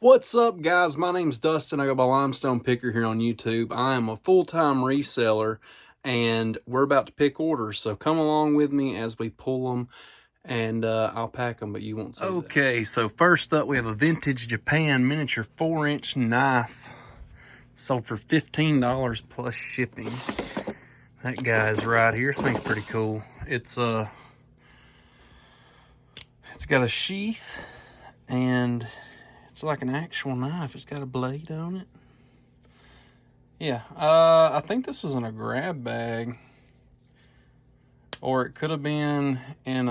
What's up, guys? My name's Dustin. I go by Limestone Picker here on YouTube. I am a full-time reseller, and we're about to pick orders. So come along with me as we pull them, and I'll pack them, but you won't see that. Okay, so first up, we have a vintage Japan miniature 4-inch knife. Sold for $15 plus shipping. That guy's right here. This thing's pretty cool. It's got a sheath, and it's like an actual knife. It's got a blade on it. Yeah, I think this was in a grab bag. Or it could have been in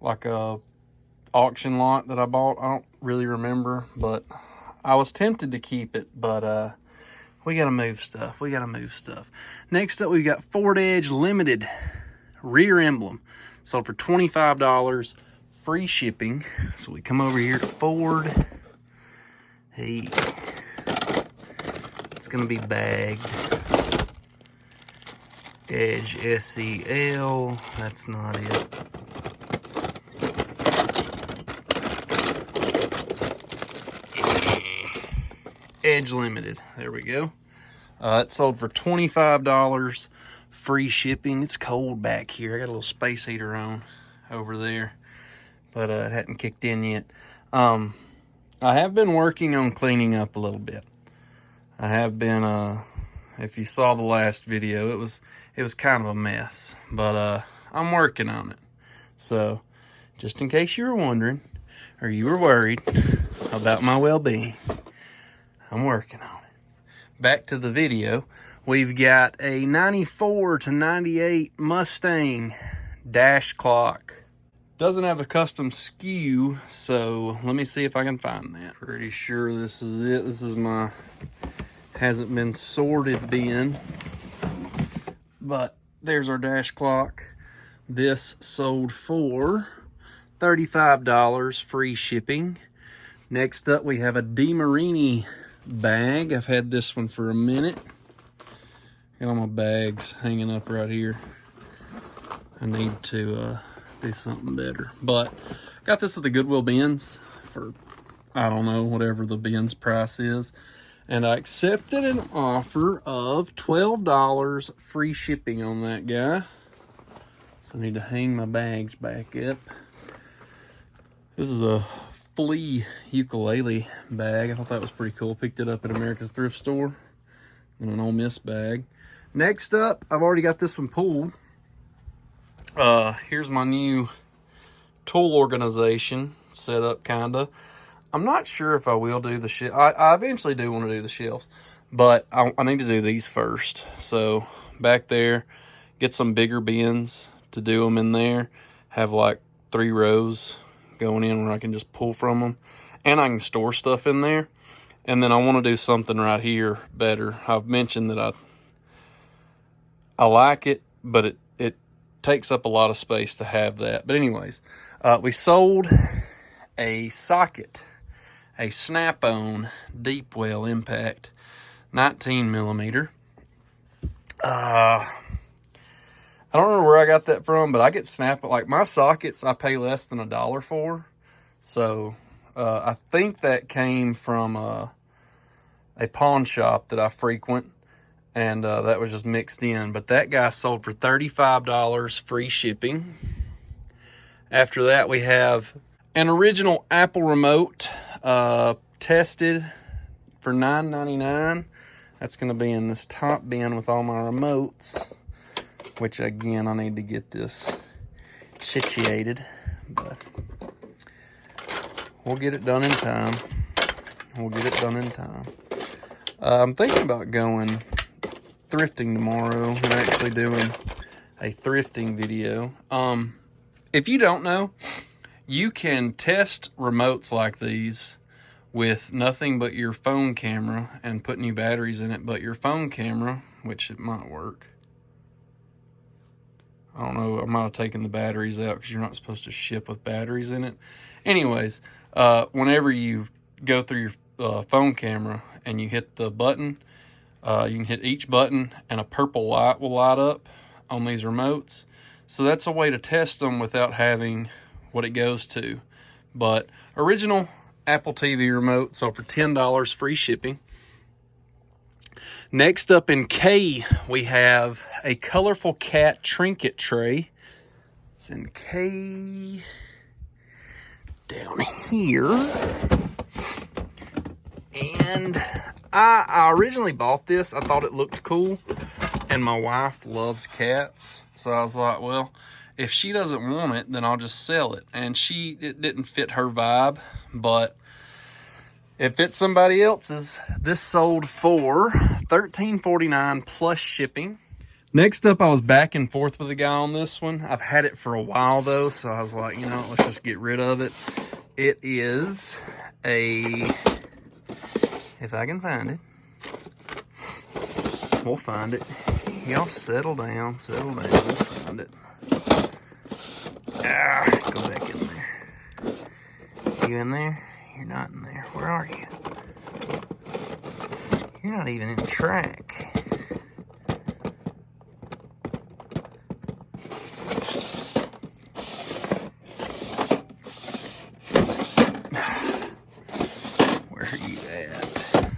like a auction lot that I bought. I don't really remember, but I was tempted to keep it, but we gotta move stuff. Next up, we got Ford Edge Limited rear emblem. Sold for $25. Free shipping. So we come over here to Ford. Hey, it's gonna be bagged. Edge SEL. That's not it. Edge Limited. There we go. It sold for $25. Free shipping. It's cold back here. I got a little space heater on over there, but it hadn't kicked in yet. I have been working on cleaning up a little bit. I have been, if you saw the last video, it was kind of a mess, but I'm working on it. So just in case you were wondering, or you were worried about my well-being, I'm working on it. Back to the video. We've got a 94 to 98 Mustang dash clock. Doesn't have a custom skew, so let me see if I can find that. Pretty sure this is it. This is my hasn't been sorted bin, but there's our dash clock. This sold for $35, free shipping. Next up, we have a DeMarini bag. I've had this one for a minute. Got all my bags hanging up right here. I need to do something better, but got this at the Goodwill bins for, I don't know, whatever the bins price is, and I accepted an offer of $12 free shipping on that guy. So I need to hang my bags back up. This is a flea ukulele bag. I thought that was pretty cool. Picked it up at America's Thrift Store in an Ole Miss bag. Next up, I've already got this one pulled. Here's my new tool organization set up, kinda. I'm not sure if I will do the shelf. I eventually do want to do the shelves, but I need to do these first. So back there, get some bigger bins to do them in there. Have like 3 rows going in where I can just pull from them, and I can store stuff in there. And then I want to do something right here better. I've mentioned that I like it, but it takes up a lot of space to have that. But anyways, we sold a socket, a snap-on deep well impact 19 millimeter. I don't remember where I got that from, but I get like my sockets I pay less than $1 for. So I think that came from a pawn shop that I frequent, and that was just mixed in. But that guy sold for $35, free shipping. After that, we have an original Apple remote, tested for $9.99. That's going to be in this top bin with all my remotes, which again, I need to get this situated, but we'll get it done in time. I'm thinking about going thrifting tomorrow and actually doing a thrifting video. If you don't know, you can test remotes like these with nothing but your phone camera and put new batteries in it, but your phone camera, which it might work. I don't know, I might have taken the batteries out because you're not supposed to ship with batteries in it. Anyways, whenever you go through your phone camera and you hit the button, you can hit each button and a purple light will light up on these remotes. So that's a way to test them without having what it goes to. But original Apple TV remote, sold for $10, free shipping. Next up in K, we have a colorful cat trinket tray. It's in K down here. And I originally bought this. I thought it looked cool. And my wife loves cats. So I was like, well, if she doesn't want it, then I'll just sell it. And it didn't fit her vibe, but it fits somebody else's. This sold for $13.49 plus shipping. Next up, I was back and forth with a guy on this one. I've had it for a while though, so I was like, you know, let's just get rid of it. It is if I can find it, we'll find it. Y'all settle down, we'll find it. Go back in there. You in there? You're not in there. Where are you? You're not even in track. Where are you at?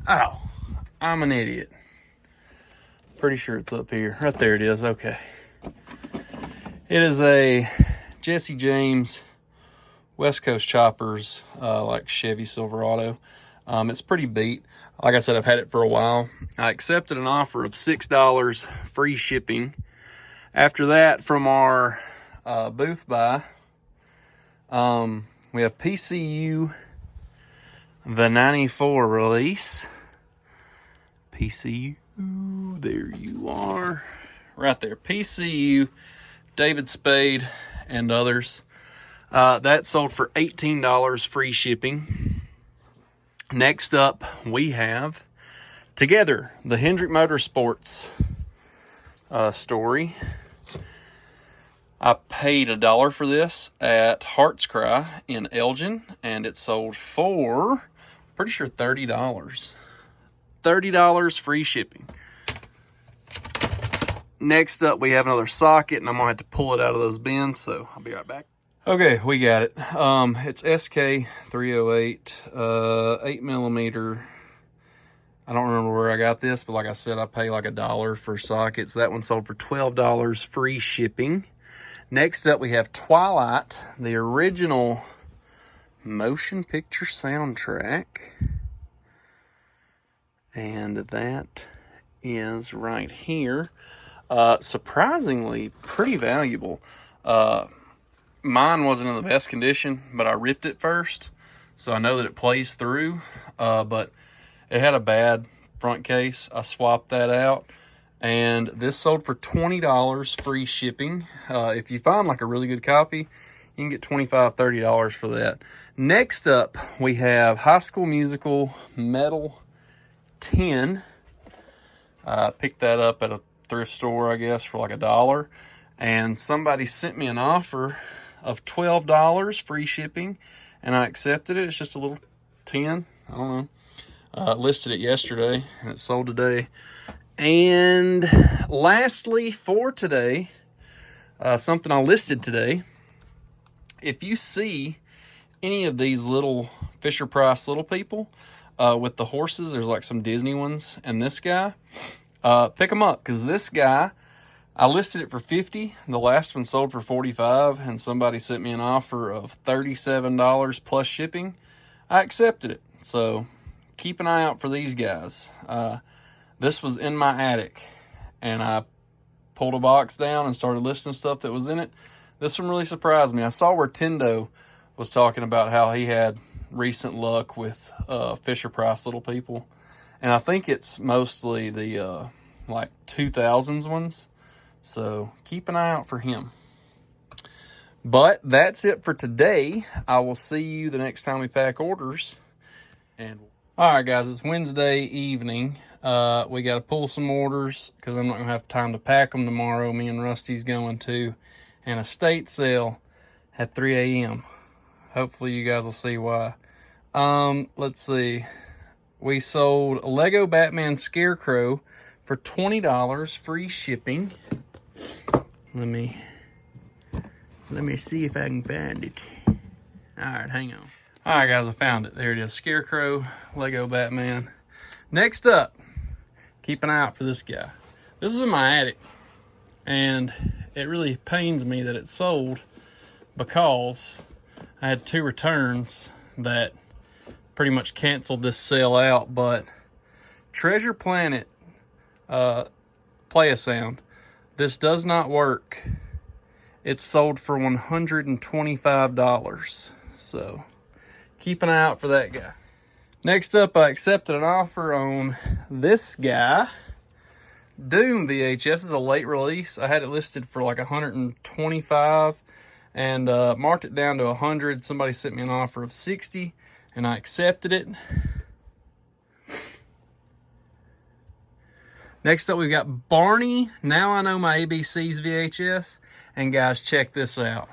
Oh, I'm an idiot. Pretty sure it's up here. Right there it is. Okay. It is a Jesse James West Coast choppers, like Chevy Silverado. It's pretty beat. Like I said, I've had it for a while. I accepted an offer of $6 free shipping. After that, from our booth buy, we have PCU, the 94 release. PCU, there you are. Right there, PCU, David Spade, and others. That sold for $18 free shipping. Next up, we have Together, the Hendrick Motorsports story. I paid $1 for this at Heart's Cry in Elgin, and it sold for, pretty sure, $30. $30 free shipping. Next up, we have another socket, and I'm going to have to pull it out of those bins, so I'll be right back. Okay, we got it. It's SK308, 8mm. I don't remember where I got this, but like I said, I pay like $1 for sockets. That one sold for $12 free shipping. Next up, we have Twilight, the original motion picture soundtrack. And that is right here. Surprisingly, pretty valuable. Mine wasn't in the best condition, but I ripped it first, so I know that it plays through. But it had a bad front case. I swapped that out, and this sold for $20 free shipping. If you find like a really good copy, you can get $25, $30 for that. Next up, we have High School Musical Metal 10. Picked that up at a thrift store, I guess, for like $1. And somebody sent me an offer of $12 free shipping, and I accepted it. It's just a little 10. I don't know. Listed it yesterday, and it sold today. And lastly, for today, something I listed today. If you see any of these little Fisher-Price little people with the horses, there's like some Disney ones, and this guy, pick them up, because this guy, I listed it for $50. The last one sold for $45, and somebody sent me an offer of $37 plus shipping. I accepted it. So keep an eye out for these guys. This was in my attic, and I pulled a box down and started listing stuff that was in it. This one really surprised me. I saw where Tendo was talking about how he had recent luck with Fisher-Price little people, and I think it's mostly the like 2000s ones. So keep an eye out for him. But that's it for today. I will see you the next time we pack orders. And all right, guys, it's Wednesday evening. We got to pull some orders because I'm not going to have time to pack them tomorrow. Me and Rusty's going to an estate sale at 3 a.m. Hopefully you guys will see why. Let's see. We sold a Lego Batman Scarecrow for $20 free shipping. Let me Let me see if I can find it. All right, hang on. All right, guys, I found it. There it is. Scarecrow, Lego Batman. Next up, keep an eye out for this guy. This is in my attic, and it really pains me that it's sold because I had 2 returns that pretty much canceled this sale out. But Treasure Planet Play-A-Sound, this does not work. It's sold for $125, so keep an eye out for that guy. Next up, I accepted an offer on this guy. Doom VHS is a late release. I had it listed for like $125 and marked it down to $100. Somebody sent me an offer of $60 and I accepted it. Next up, we've got Barney, Now I Know My ABCs VHS. And guys, check this out.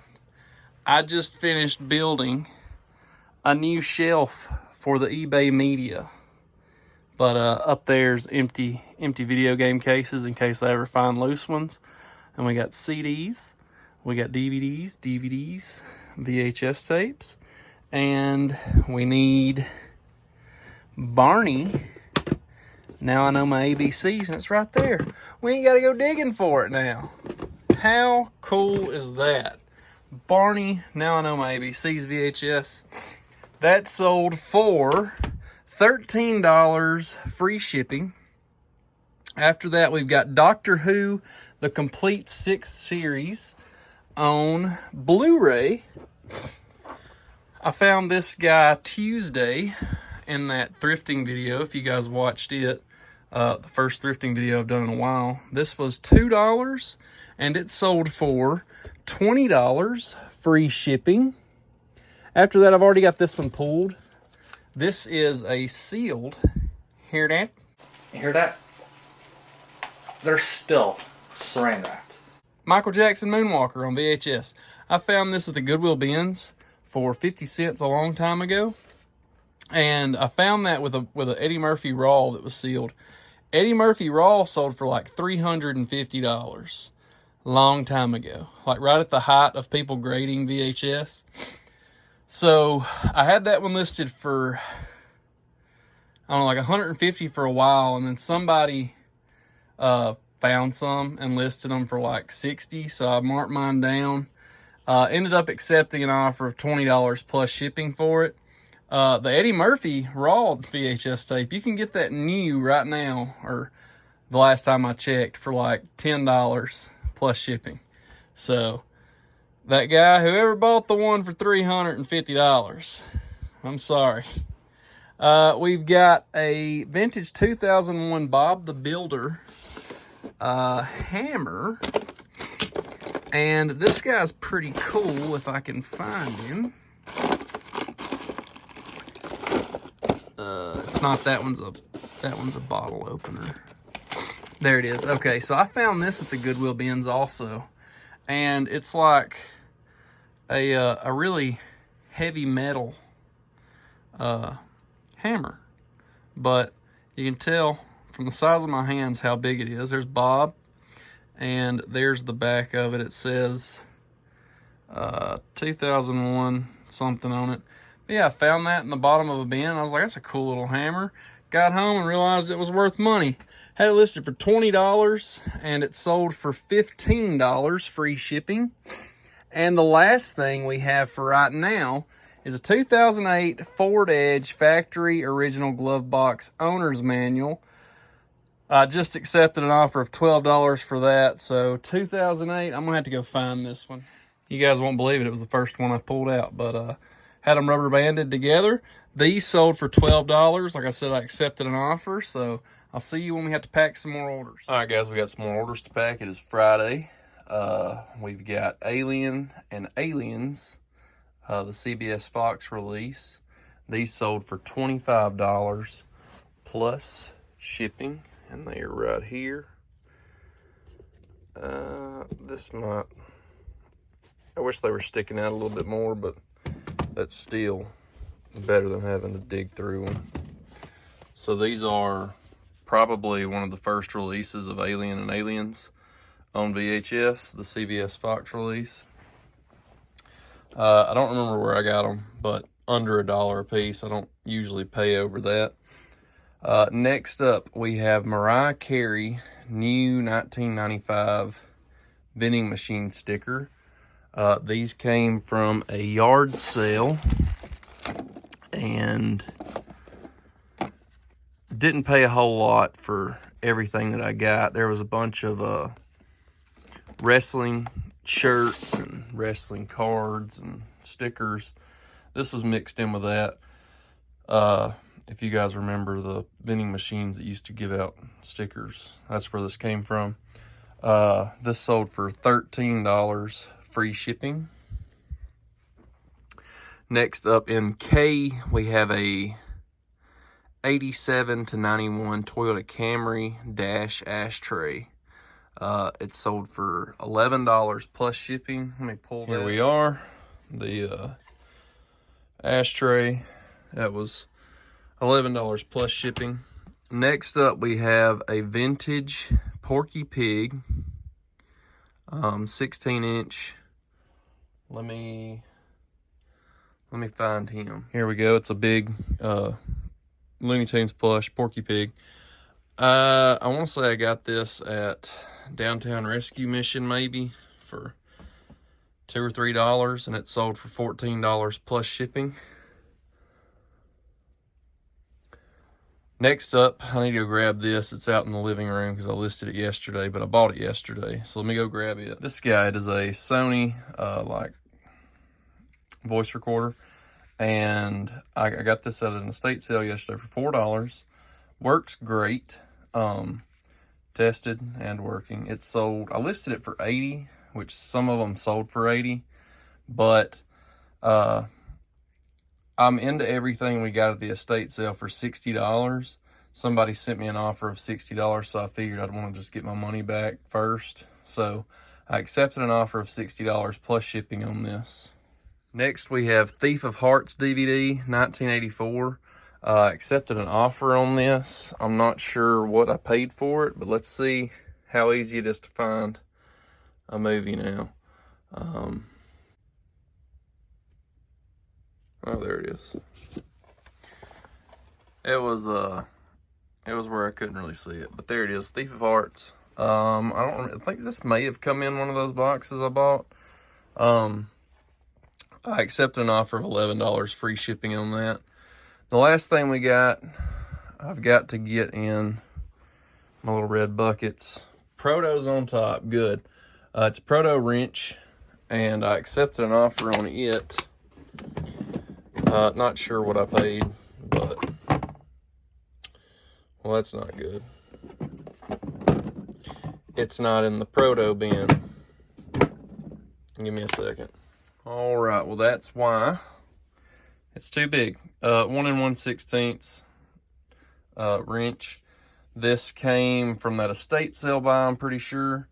I just finished building a new shelf for the eBay media. But up there's empty video game cases in case I ever find loose ones. And we got CDs, we got DVDs, VHS tapes, and we need Barney, Now I Know My ABCs, and it's right there. We ain't got to go digging for it now. How cool is that? Barney, Now I Know My ABCs VHS. That sold for $13, free shipping. After that, we've got Doctor Who, the complete 6th series on Blu-ray. I found this guy Tuesday in that thrifting video, if you guys watched it. The first thrifting video I've done in a while. This was $2 and it sold for $20, free shipping. After that, I've already got this one pulled. This is a sealed, hear that? Hear that? They're still saran wrapped. Michael Jackson Moonwalker on VHS. I found this at the Goodwill bins for 50 cents a long time ago. And I found that with a Eddie Murphy Raw that was sealed. Eddie Murphy Raw sold for like $350 long time ago, like right at the height of people grading VHS. So I had that one listed for, I don't know, like $150 for a while, and then somebody found some and listed them for like $60, so I marked mine down. Ended up accepting an offer of $20 plus shipping for it. The Eddie Murphy Raw VHS tape, you can get that new right now, or the last time I checked, for like $10 plus shipping. So that guy, whoever bought the one for $350, I'm sorry. We've got a vintage 2001 Bob the Builder hammer. And this guy's pretty cool if I can find him. It's not, that one's a bottle opener. There it is. Okay, so I found this at the Goodwill bins also. And it's like a really heavy metal hammer. But you can tell from the size of my hands how big it is. There's Bob, and there's the back of it. It says 2001 something on it. But yeah, I found that in the bottom of a bin. I was like, that's a cool little hammer. Got home and realized it was worth money. Had it listed for $20, and it sold for $15, free shipping. And the last thing we have for right now is a 2008 Ford Edge factory original glove box owner's manual. I just accepted an offer of $12 for that. So 2008, I'm gonna have to go find this one. You guys won't believe it. It was the first one I pulled out, but had them rubber banded together. These sold for $12. Like I said, I accepted an offer, so I'll see you when we have to pack some more orders. All right, guys, we got some more orders to pack. It is Friday. We've got Alien and Aliens, the CBS Fox release. These sold for $25 plus shipping, and they are right here. This might, I wish they were sticking out a little bit more, but that's still better than having to dig through them. So these are probably one of the first releases of Alien and Aliens on VHS, the CBS Fox release. I don't remember where I got them, but under $1 a piece. I don't usually pay over that. Next up, we have Mariah Carey new 1995 vending machine sticker. These came from a yard sale and didn't pay a whole lot for everything that I got. There was a bunch of wrestling shirts and wrestling cards and stickers. This was mixed in with that. If you guys remember the vending machines that used to give out stickers, that's where this came from. This sold for $13, free shipping. Next up in K, we have a 87 to 91 Toyota Camry dash ashtray. It sold for $11 plus shipping. Let me pull that. Here we are, the ashtray. That was $11 plus shipping. Next up, we have a vintage Porky Pig, 16-inch. Let me find him. Here we go. It's a big Looney Tunes plush Porky Pig. I want to say I got this at Downtown Rescue Mission maybe for $2 or $3, and it sold for $14 plus shipping. Next up, I need to go grab this. It's out in the living room because I listed it yesterday, but I bought it yesterday. So let me go grab it. This guy, it is a Sony like voice recorder, and I got this at an estate sale yesterday for $4. Works great. Tested and working. It sold, I listed it for $80, which some of them sold for $80, but I'm into everything we got at the estate sale for $60. Somebody sent me an offer of $60, so I figured I'd want to just get my money back first. So I accepted an offer of $60 plus shipping on this. Next, we have Thief of Hearts DVD, 1984. Accepted an offer on this. I'm not sure what I paid for it, but let's see how easy it is to find a movie now. Oh, there it is. It was where I couldn't really see it, but there it is. Thief of Hearts. I think this may have come in one of those boxes I bought. I accepted an offer of $11 free shipping on that. The last thing we got, I've got to get in my little red buckets. Proto's on top, good. It's a Proto wrench, and I accepted an offer on it. Not sure what I paid, but, well, that's not good. It's not in the Proto bin. Give me a second. All right, well, that's why. It's too big. 1 1/16 wrench. This came from that estate sale buy, I'm pretty sure.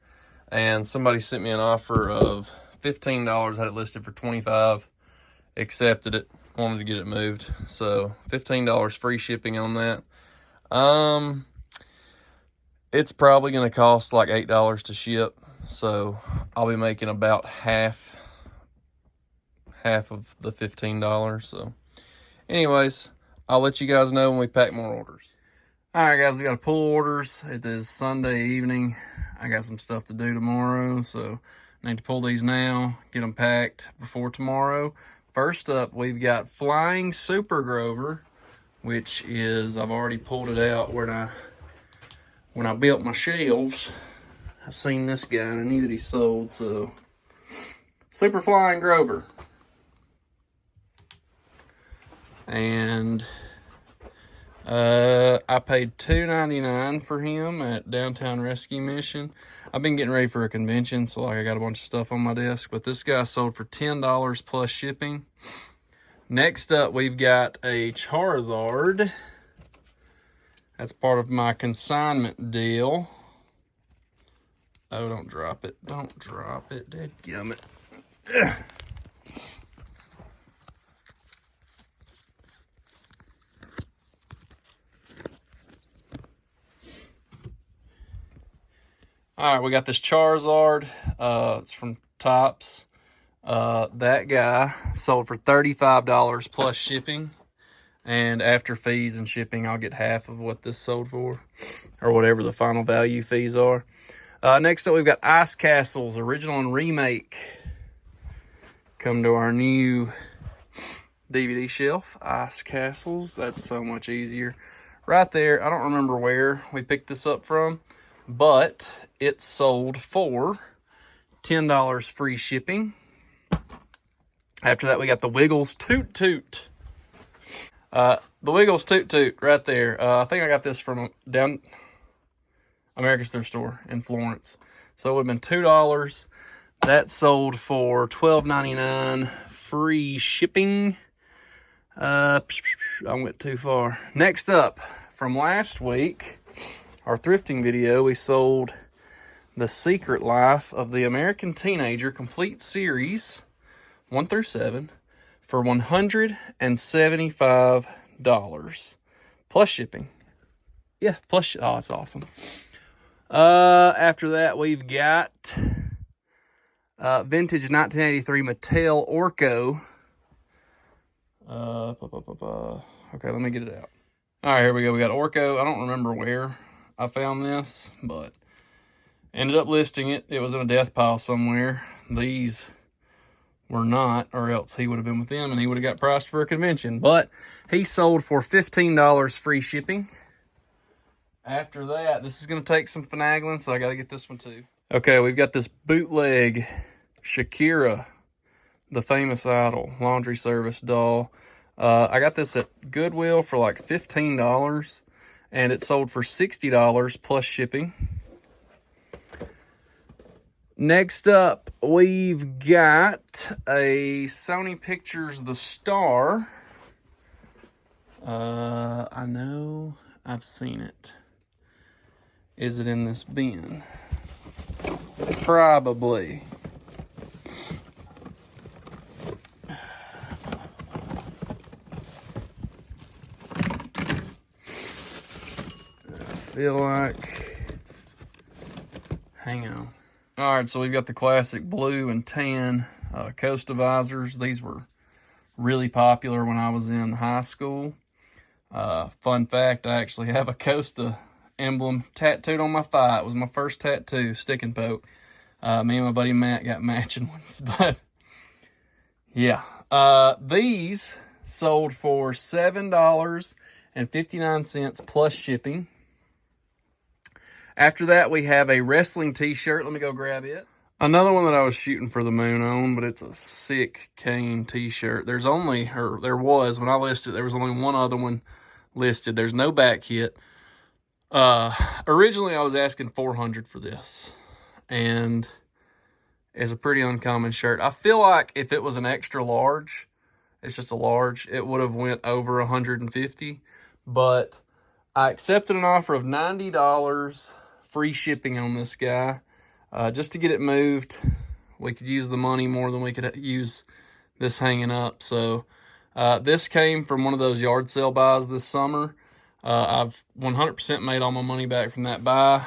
And somebody sent me an offer of $15, had it listed for $25. Accepted it, wanted to get it moved. So $15 free shipping on that. It's probably going to cost like $8 to ship. So I'll be making about half of the $15. So anyways, I'll let you guys know when we pack more orders. All right, guys, we got to pull orders. It is Sunday evening. I got some stuff to do tomorrow, so I need to pull these now, get them packed before tomorrow. First up, we've got Flying Super Grover, which is, I've already pulled it out when I built my shelves. I've seen this guy and I knew that he sold, so Super Flying Grover. And I paid $2.99 for him at Downtown Rescue Mission. I've been getting ready for a convention, so like I got a bunch of stuff on my desk, but this guy sold for $10 plus shipping. Next up, we've got a Charizard. That's part of my consignment deal. Oh, don't drop it. Don't drop it. Dadgummit. All right, we got this Charizard. It's from Topps. That guy sold for $35 plus shipping. And after fees and shipping, I'll get half of what this sold for, or whatever the final value fees are. Next up, we've got Ice Castles, original and remake. Come to our new DVD shelf, Ice Castles. That's so much easier. Right there, I don't remember where we picked this up from, but it sold for $10 free shipping. After that, we got the Wiggles Toot Toot. The Wiggles Toot Toot right there. I think I got this from down America's Thrift Store in Florence. So it would have been $2. That sold for $12.99 free shipping. I went too far. Next up, from last week, our thrifting video, we sold The Secret Life of the American Teenager Complete Series 1 through 7 for $175 plus shipping. Yeah, plus, oh, it's awesome. After that, we've got vintage 1983 Mattel Orco. Okay, let me get it out. All right, here we go. We got Orco. I don't remember where I found this, but ended up listing it. It was in a death pile somewhere. These were not, or else he would have been with them and he would have got priced for a convention. But he sold for $15 free shipping. After that, this is going to take some finagling, so I got to get this one too. Okay, we've got this bootleg Shakira, the Famous Idol laundry service doll. I got this at Goodwill for like $15, and it sold for $60 plus shipping. Next up, we've got a Sony Pictures The Star. I know I've seen it. Is it in this bin? Probably. I feel like... Hang on. Alright, so we've got the classic blue and tan Costa visors. These were really popular when I was in high school. Fun fact, I actually have a Costa emblem tattooed on my thigh. It was my first tattoo, stick and poke. Me and my buddy Matt got matching ones. But, yeah. These sold for $7.59 plus shipping. After that, we have a wrestling t-shirt. Let me go grab it. Another one that I was shooting for the moon on, but it's a sick Kane t-shirt. There's only, or there was, when I listed, there was only one other one listed. There's no back kit. Originally, I was asking $400 for this, and it's a pretty uncommon shirt. I feel like if it was an extra large, it's just a large, it would have went over $150, but I accepted an offer of $90 free shipping on this guy. Just to get it moved, we could use the money more than we could use this hanging up. So this came from one of those yard sale buys this summer. I've 100% made all my money back from that buy.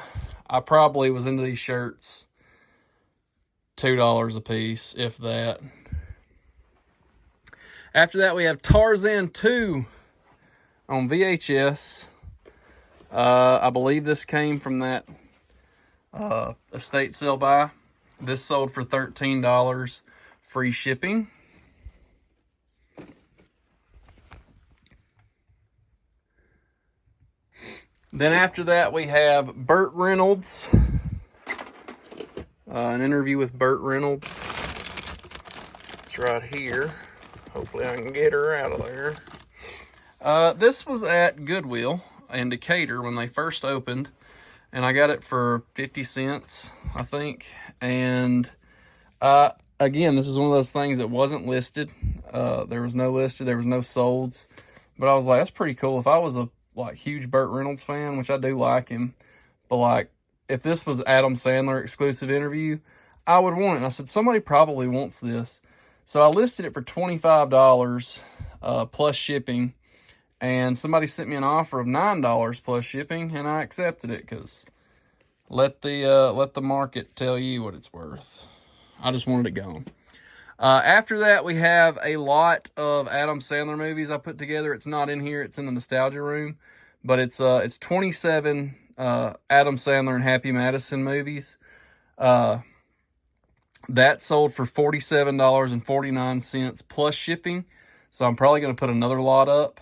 I probably was into these shirts $2 a piece, if that. After that, we have Tarzan 2 on VHS. I believe this came from that estate sale buy. This sold for $13 free shipping. Then after that, we have Burt Reynolds. An interview with Burt Reynolds. It's right here. Hopefully I can get her out of there. This was at Goodwill in Decatur when they first opened, and I got it for 50 cents, I think. And again, this is one of those things that wasn't listed. There was no listed, there was no solds, but I was like, that's pretty cool. If I was a huge Burt Reynolds fan, which I do like him, but like if this was Adam Sandler exclusive interview, I would want it. And I said, somebody probably wants this. So I listed it for $25 plus shipping. And somebody sent me an offer of $9 plus shipping, and I accepted it because let the market tell you what it's worth. I just wanted it gone. After that, we have a lot of Adam Sandler movies I put together. It's not in here. It's in the nostalgia room. But it's 27 Adam Sandler and Happy Madison movies. That sold for $47.49 plus shipping. So I'm probably going to put another lot up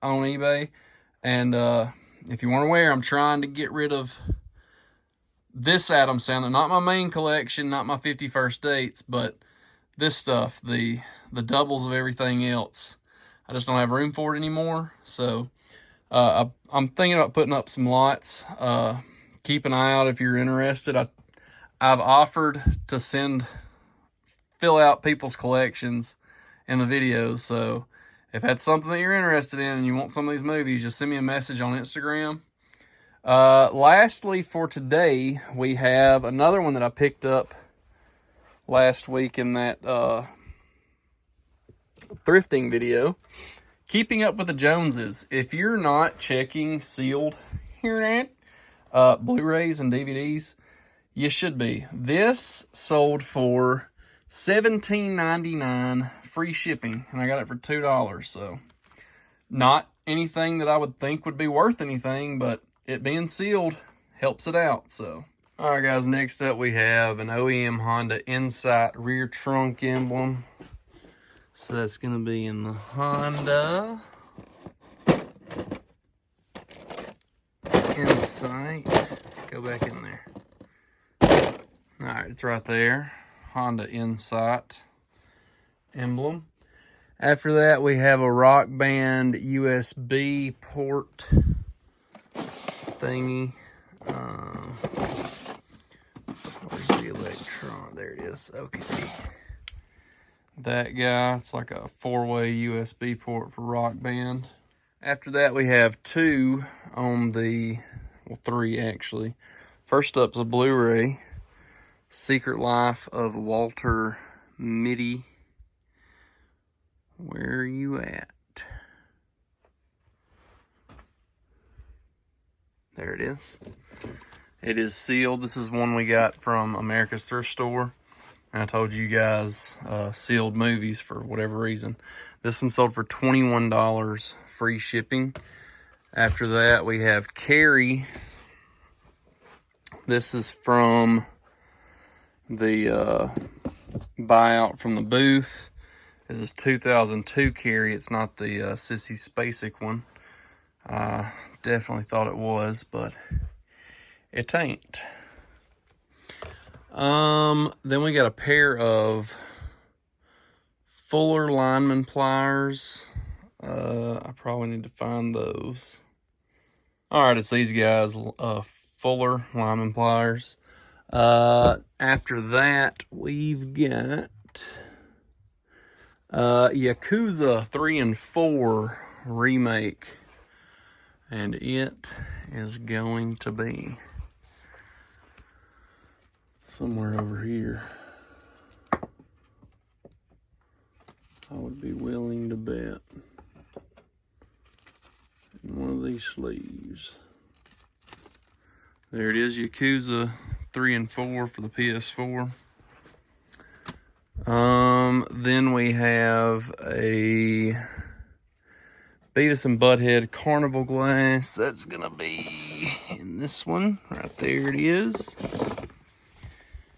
on eBay. And if you weren't aware, I'm trying to get rid of this Adam Sandler. Not my main collection, not my 51st dates, but this stuff, the doubles of everything else. I just don't have room for it anymore. So I'm thinking about putting up some lots. Keep an eye out if you're interested. I've offered to fill out people's collections in the videos. So if that's something that you're interested in and you want some of these movies, just send me a message on Instagram. Lastly, for today, we have another one that I picked up last week in that thrifting video. Keeping Up with the Joneses. If you're not checking sealed Blu-rays and DVDs, you should be. This sold for $17.99 free shipping, and I got it for $2. So not anything that I would think would be worth anything, but it being sealed helps it out. So all right, guys, next up we have an OEM Honda Insight rear trunk emblem. So that's going to be in the Honda Insight. Go back in there. All right, it's right there. Honda Insight emblem. After that, we have a Rock Band USB port thingy. Where's the electron? There it is. Okay. That guy, it's like a 4-way USB port for Rock Band. After that, we have two on the, well, three actually. First up's a Blu-ray, Secret Life of Walter Mitty. Where are you at? There it is. It is sealed. This is one we got from America's Thrift Store. And I told you guys sealed movies for whatever reason. This one sold for $21 free shipping. After that, we have Carrie. This is from the buyout from the booth. This is 2002 Carrie. It's not the Sissy Spacek one. Definitely thought it was, but it ain't. Then we got a pair of Fuller lineman pliers. I probably need to find those. All right, it's these guys, Fuller lineman pliers. After that, we've got Yakuza 3 and 4 remake, and it is going to be somewhere over here. I would be willing to bet in one of these sleeves. There it is, Yakuza 3 and 4 for the PS4. Then we have a Beavis and Butthead Carnival glass. That's gonna be in this one. Right there it is.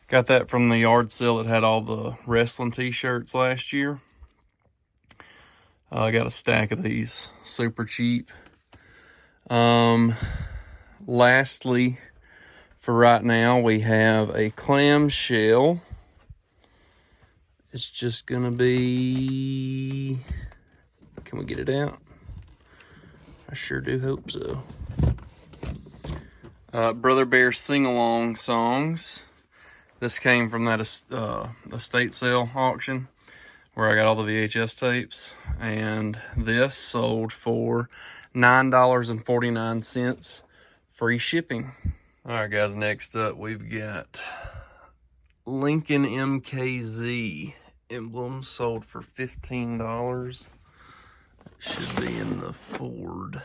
Got that from the yard sale that had all the wrestling t-shirts last year. I got a stack of these, super cheap. Lastly, for right now, we have a clamshell. It's just gonna be, can we get it out? I sure do hope so. Brother Bear sing-along songs. This came from that estate sale auction where I got all the VHS tapes, and this sold for $9.49 free shipping. All right, guys, next up we've got Lincoln MKZ emblem, sold for $15. Should be in the Ford.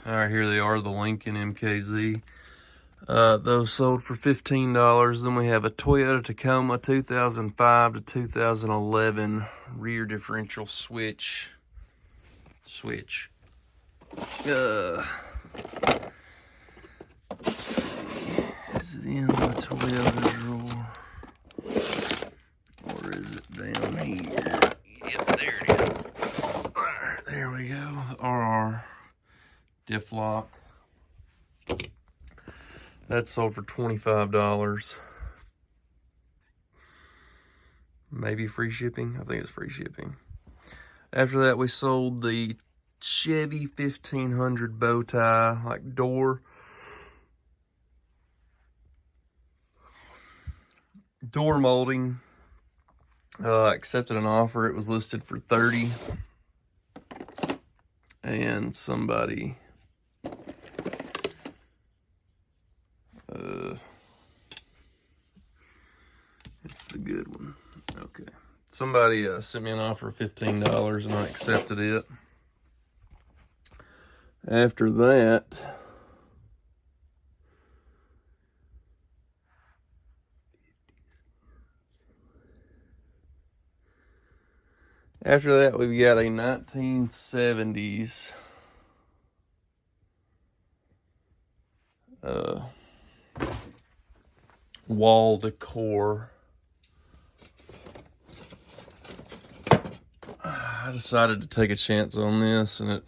All right, here they are, the Lincoln MKZ. Those sold for $15. Then we have a Toyota Tacoma 2005 to 2011 rear differential switch. Let's see. Is it in the Toyota drawer? Or is it down here? Yep, there it is. All right, there we go. The RR diff lock. That sold for $25. Maybe free shipping. I think it's free shipping. After that, we sold the Chevy 1500 bow tie, like door molding. Accepted an offer. It was listed for $30. And somebody it's the good one. Okay. Somebody sent me an offer of $15 and I accepted it. After that, we've got a 1970s wall decor. I decided to take a chance on this, and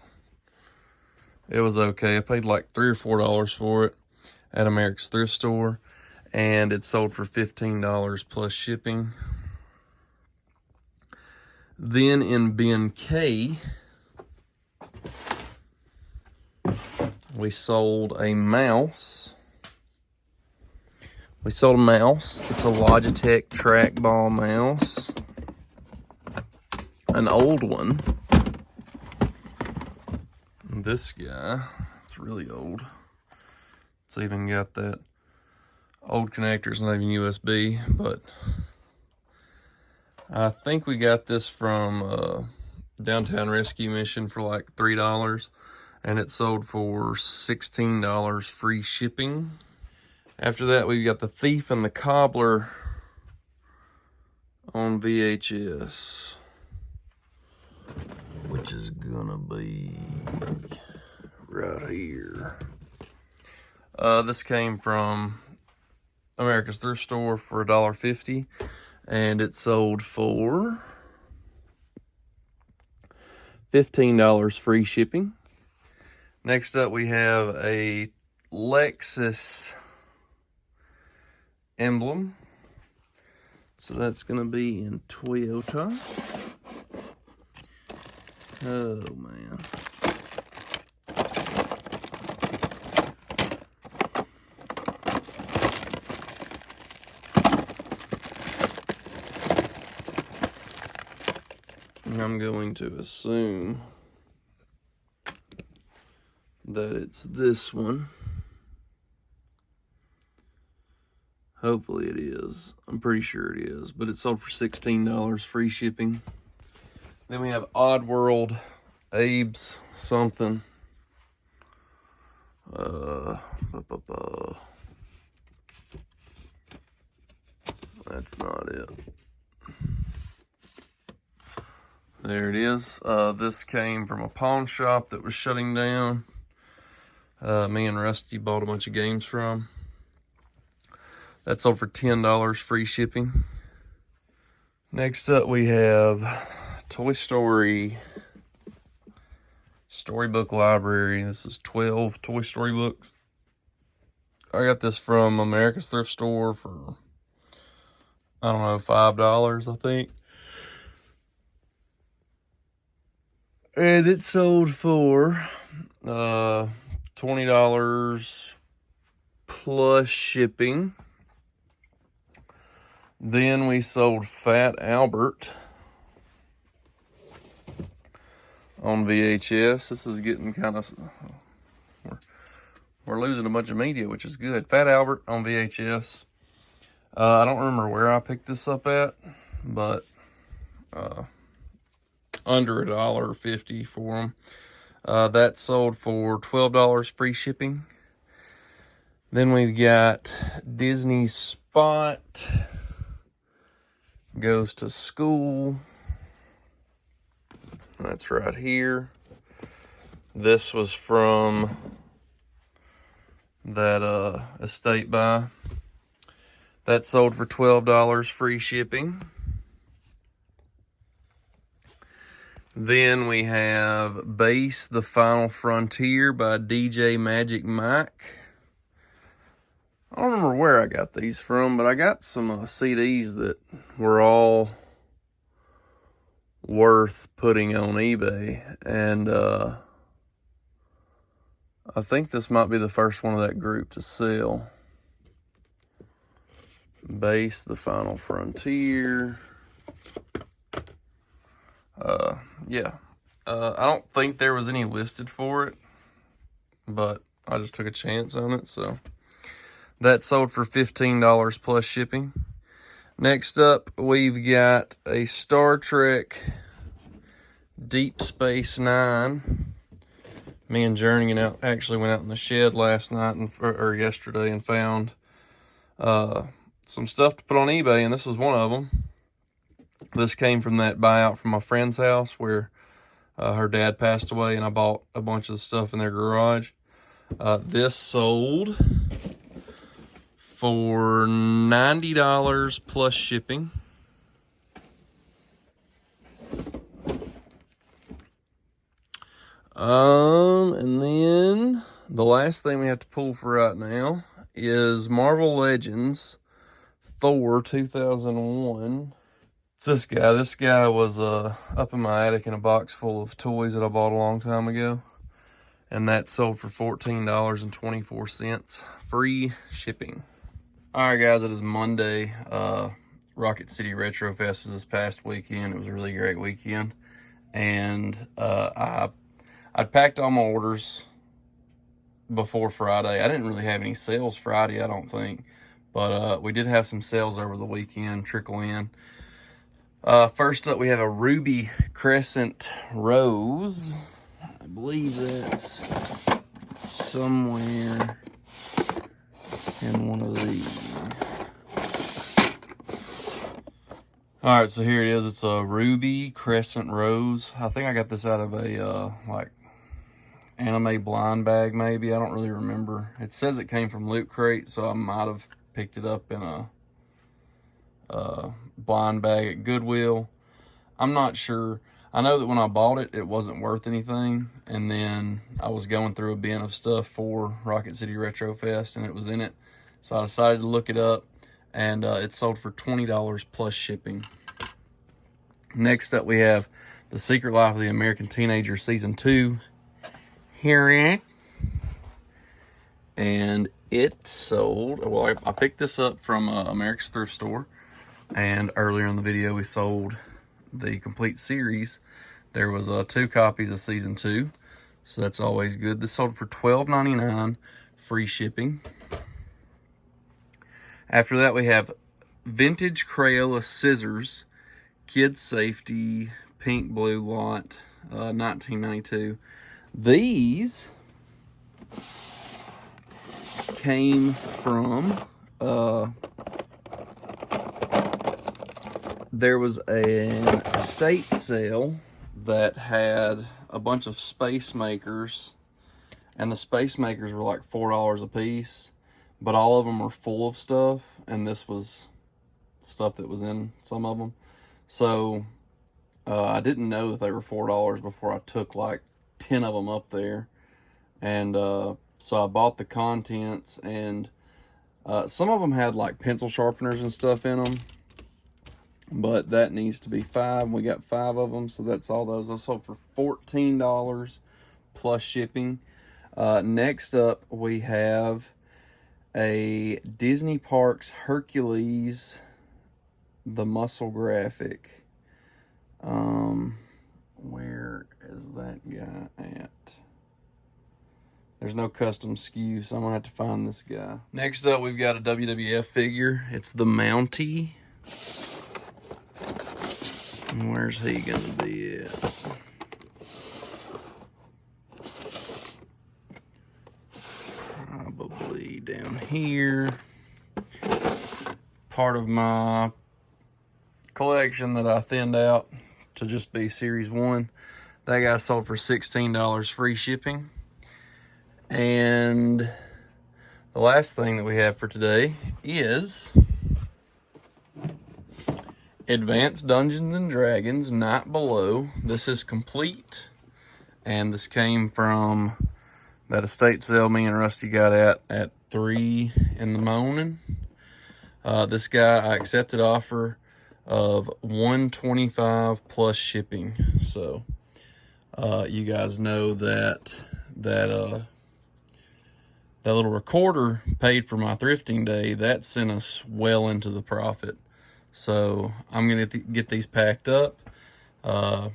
it was okay. I paid like $3 or $4 for it at America's Thrift Store, and it sold for $15 plus shipping. Then in bin K, we sold a mouse. It's a Logitech trackball mouse. An old one. This guy, it's really old. It's even got that old connector. It's not even USB, but I think we got this from Downtown Rescue Mission for like $3, and it sold for $16 free shipping. After that, we've got The Thief and the Cobbler on VHS, which is gonna be right here. This came from America's Thrift Store for $1.50, and it sold for $15 free shipping. Next up, we have a Lexus emblem. So that's gonna be in Toyota. Oh man. I'm going to assume that it's this one. Hopefully it is. I'm pretty sure it is, but it sold for $16 free shipping. Then we have Oddworld Abe's something. That's not it. There it is. This came from a pawn shop that was shutting down. Me and Rusty bought a bunch of games from. That sold for $10 free shipping. Next up, we have Toy Story Storybook Library. This is 12 Toy Story books. I got this from America's Thrift Store for, I don't know, $5, I think. And it sold for $20 plus shipping. Then we sold Fat Albert on VHS. This is getting kind of, we're losing a bunch of media, which is good. Fat Albert on VHS. I don't remember where I picked this up at, but under $1.50 for them. That sold for $12 free shipping. Then we've got Disney Spot. Goes to school. That's right here. This was from that estate buy. That sold for $12 free shipping. Then we have Base The Final Frontier by DJ Magic Mike. I don't remember where I got these from, but I got some CDs that were all worth putting on eBay. And I think this might be the first one of that group to sell. Base The Final Frontier. Yeah. I don't think there was any listed for it, but I just took a chance on it, so that sold for $15 plus shipping. Next up, we've got a Star Trek Deep Space Nine. Me and Journey actually went out in the shed last night or yesterday and found some stuff to put on eBay, and this is one of them. This came from that buyout from my friend's house where her dad passed away, and I bought a bunch of stuff in their garage. This sold for $90 plus shipping. And then the last thing we have to pull for right now is Marvel Legends Thor 2001. It's this guy. This guy was up in my attic in a box full of toys that I bought a long time ago. And that sold for $14.24 free shipping. Alright guys, it is Monday. Rocket City Retro Fest was this past weekend. It was a really great weekend. And I'd packed all my orders before Friday. I didn't really have any sales Friday, I don't think. But we did have some sales over the weekend trickle in. First up, we have a Ruby Crescent Rose. I believe that's somewhere in one of these. All right, so here it is. It's a Ruby Crescent Rose. I think I got this out of a like anime blind bag, maybe. I don't really remember. It says it came from Loot Crate, so I might have picked it up in a blind bag at Goodwill. I'm not sure. I know that when I bought it, it wasn't worth anything, and then I was going through a bin of stuff for Rocket City Retro Fest, and it was in it, so I decided to look it up, and it sold for $20 plus shipping. Next up, we have The Secret Life of the American Teenager Season 2. Here it, and it sold. Well, I picked this up from America's Thrift Store. And earlier in the video, we sold the complete series. There was 2 copies of Season 2, so that's always good. This sold for $12.99, free shipping. After that, we have Vintage Crayola Scissors, Kid Safety, Pink Blue Lot, 1992. These came from... there was an estate sale that had a bunch of Space Makers, and the Space Makers were like $4 a piece, but all of them were full of stuff, and this was stuff that was in some of them. So I didn't know that they were $4 before I took like 10 of them up there, and so I bought the contents, and some of them had like pencil sharpeners and stuff in them. But that needs to be 5. We got 5 of them, so that's all those. Those sold for $14 plus shipping. Next up, we have a Disney Parks Hercules, the muscle graphic. Where is that guy at? There's no custom SKU, so I'm going to have to find this guy. Next up, we've got a WWF figure. It's the Mountie. Where's he gonna be at? down here. Part of my collection that I thinned out to just be Series 1. That guy sold for $16 free shipping. And the last thing that we have for today is Advanced Dungeons and Dragons Night Below. This is complete, and this came from that estate sale me and Rusty got at 3 in the morning. This guy, I accepted offer of $125 plus shipping. So you guys know that little recorder paid for my thrifting day. That sent us well into the profit. So I'm going to get these packed up. I'm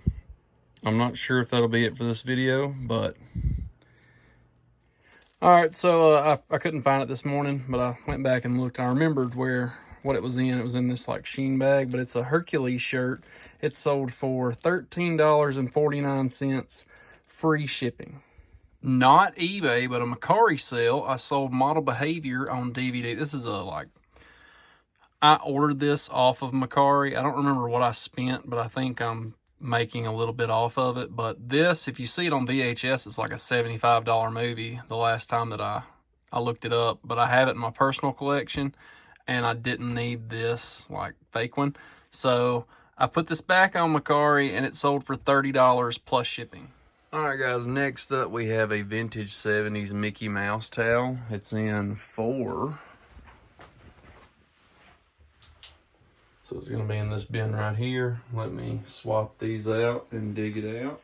not sure if that'll be it for this video, but... Alright, so I couldn't find it this morning, but I went back and looked. And I remembered what it was in. It was in this like sheen bag, but it's a Hercules shirt. It sold for $13.49, free shipping. Not eBay, but a Macari sale. I sold Model Behavior on DVD. This is I ordered this off of Macari. I don't remember what I spent, but I think I'm making a little bit off of it. But this, if you see it on VHS, it's like a $75 movie the last time that I looked it up. But I have it in my personal collection, and I didn't need this like fake one. So I put this back on Macari, and it sold for $30 plus shipping. Alright guys, next up we have a vintage 70s Mickey Mouse towel. It's in 4. So it's going to be in this bin right here. Let me swap these out and dig it out.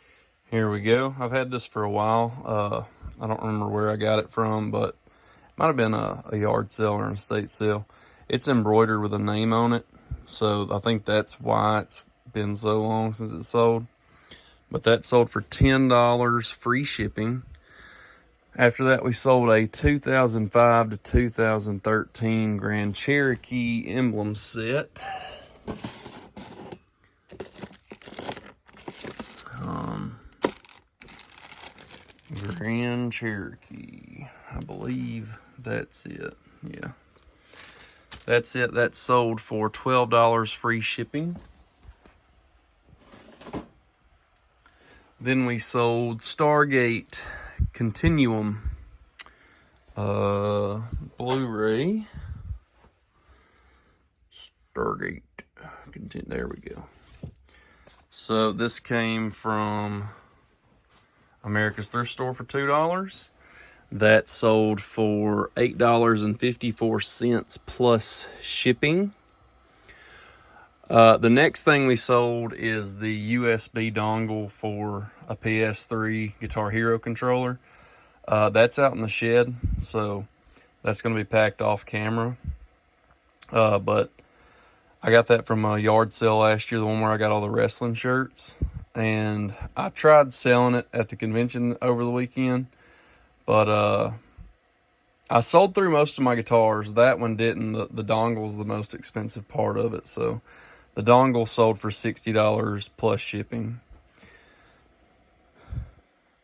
Here we go. I've had this for a while. I don't remember where I got it from, but it might have been a yard sale or an estate sale. It's embroidered with a name on it. So I think that's why it's been so long since it sold. But that sold for $10 free shipping. After that, we sold a 2005 to 2013 Grand Cherokee emblem set. Grand Cherokee. I believe that's it. Yeah. That's it. That sold for $12 free shipping. Then we sold Stargate Continuum Blu-ray. Stargate. There we go. So this came from America's Thrift Store for $2. That sold for $8.54 plus shipping. The next thing we sold is the USB dongle for a PS3 Guitar Hero controller. That's out in the shed, so that's going to be packed off camera. But I got that from a yard sale last year, the one where I got all the wrestling shirts. And I tried selling it at the convention over the weekend, but I sold through most of my guitars. That one didn't. The dongle's the most expensive part of it, so the dongle sold for $60 plus shipping.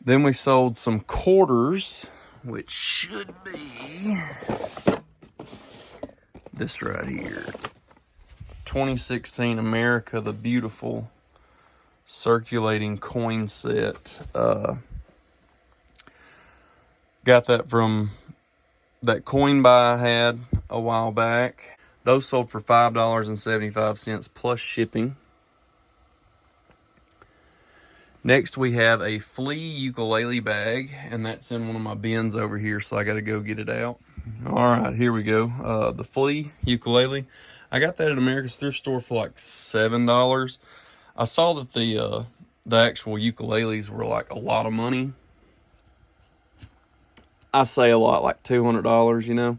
Then we sold some quarters, which should be this right here. 2016 America the Beautiful circulating coin set. Got that from that coin buy I had a while back. Those sold for $5.75 plus shipping. Next we have a flea ukulele bag, and that's in one of my bins over here, so I got to go get it out. All right, here we go. The flea ukulele. I got that at America's Thrift Store for like $7. I saw that the actual ukuleles were like a lot of money. I say a lot, like $200, you know.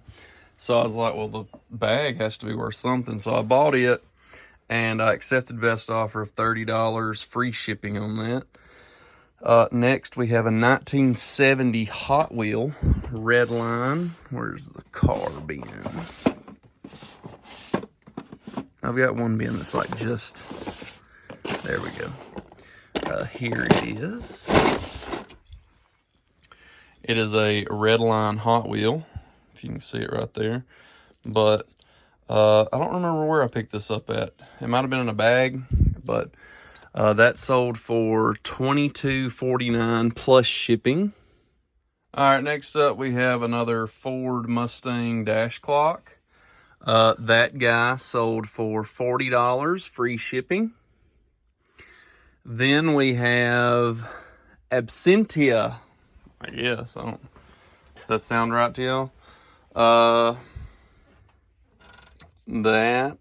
So I was like, well, the bag has to be worth something. So I bought it, and I accepted best offer of $30, free shipping on that. Next, we have a 1970 Hot Wheel red line. Where's the car bin? I've got one bin that's like just... There we go. Here it is. It is a red line Hot Wheel. If if you can see it right there. But I don't remember where I picked this up at. It might have been in a bag, but that sold for $22.49 plus shipping. All right, next up we have another Ford Mustang dash clock. That guy sold for $40, free shipping. Then we have Absentia. I guess. Does that sound right to y'all? That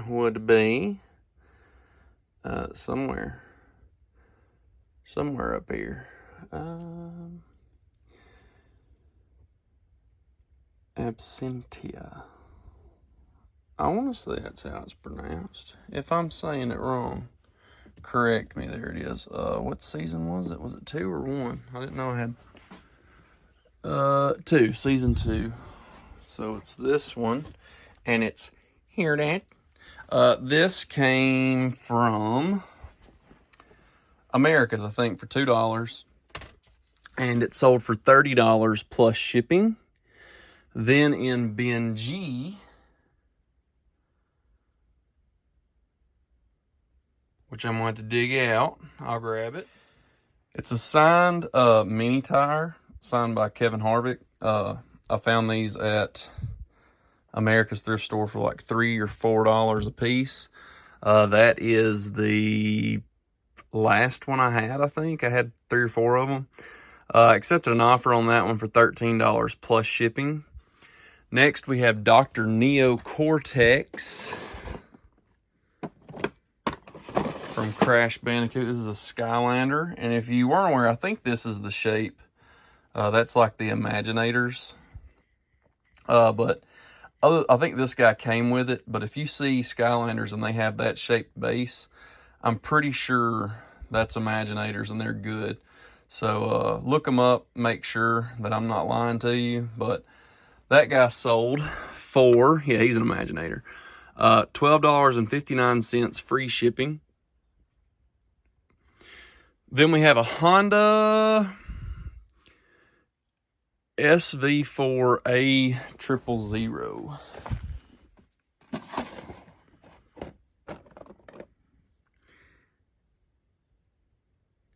would be somewhere up here. Absentia. I want to say that's how it's pronounced. If I'm saying it wrong, correct me. There it is. What season was it? Was it 2 or 1? I didn't know I had 2. Season 2. So it's this one, and it's here. That this came from America's, I think, for $2, and it sold for $30 plus shipping. Then in bin G, which I'm going to dig out. I'll grab it. It's a signed mini tire, signed by Kevin Harvick. I found these at America's thrift store for like $3 or $4 a piece. That is the last one I had, I think. I had 3 or 4 of them. Accepted an offer on that one for $13 plus shipping. Next, we have Dr. Neo Cortex from Crash Bandicoot. This is a Skylander, and if you weren't aware, I think this is the shape. That's like the Imaginators. But I think this guy came with it, but if you see Skylanders and they have that shaped base, I'm pretty sure that's Imaginators, and they're good. So look them up, make sure that I'm not lying to you, but that guy sold for, yeah, he's an Imaginator, $12.59 free shipping. Then we have a Honda SV4A 000.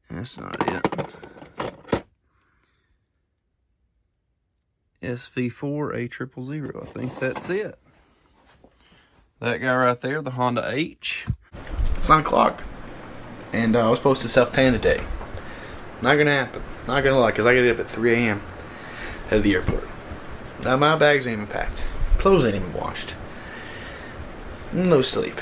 That's not it. SV4A 000. I think that's it. That guy right there, the Honda H. It's 9 o'clock. And I was supposed to self-tan today. Not gonna happen. Not gonna lie, because I get up at 3 a.m. Head to the airport. Now my bags ain't even packed. Clothes ain't even washed. No sleep.